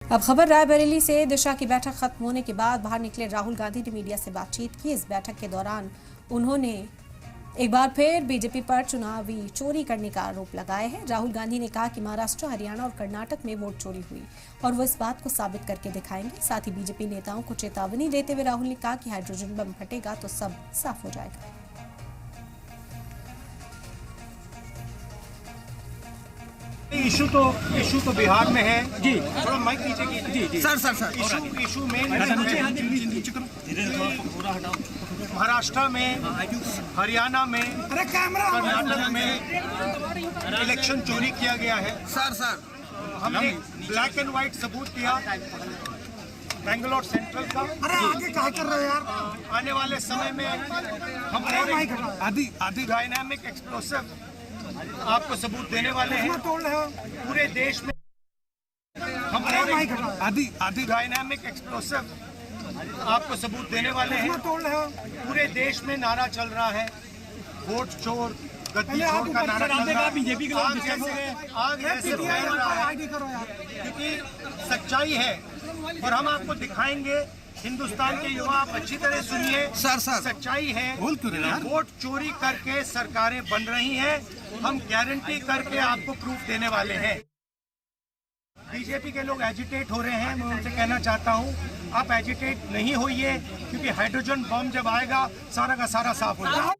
अब खबर रायबरेली से। दिशा की बैठक खत्म होने के बाद बाहर निकले राहुल गांधी ने मीडिया से बातचीत की। इस बैठक के दौरान उन्होंने एक बार फिर बीजेपी पर चुनावी चोरी करने का आरोप लगाया है। राहुल गांधी ने कहा कि महाराष्ट्र, हरियाणा और कर्नाटक में वोट चोरी हुई और वो इस बात को साबित करके दिखाएंगे। साथ ही बीजेपी नेताओं को चेतावनी देते हुए राहुल ने कहा कि हाइड्रोजन बम फटेगा तो सब साफ हो जाएगा। इशू तो बिहार में है जी, थोड़ा माइक नीचे जी सर इशू मेन महाराष्ट्र में, हरियाणा में, कर्नाटक में इलेक्शन चोरी किया गया है। सर हमने ब्लैक एंड व्हाइट सबूत दिया बेंगलोर सेंट्रल का। आगे क्या कर रहे हो यार? आने वाले समय में हम आदि डायनामिक एक्सप्लोसिव आपको सबूत देने वाले हैं। पूरे देश में हम आदि डायनामिक एक्सप्लोसिव आपको सबूत देने वाले हैं। पूरे देश में नारा चल रहा है, वोट चोर, गद्दी चोर का नारा चल रहा है। बीजेपी के लोग आग ऐसे फैल रहा है क्योंकि सच्चाई है और हम आपको दिखाएंगे। हिंदुस्तान के युवा, आप अच्छी तरह सुनिए। सर सच्चाई है, वोट चोरी करके सरकारें बन रही हैं। हम गारंटी करके आपको प्रूफ देने वाले हैं। बीजेपी के लोग एजिटेट हो रहे हैं। मैं उनसे कहना चाहता हूं, आप एजिटेट नहीं होइए क्योंकि हाइड्रोजन बम जब आएगा सारा का सारा साफ हो जाएगा।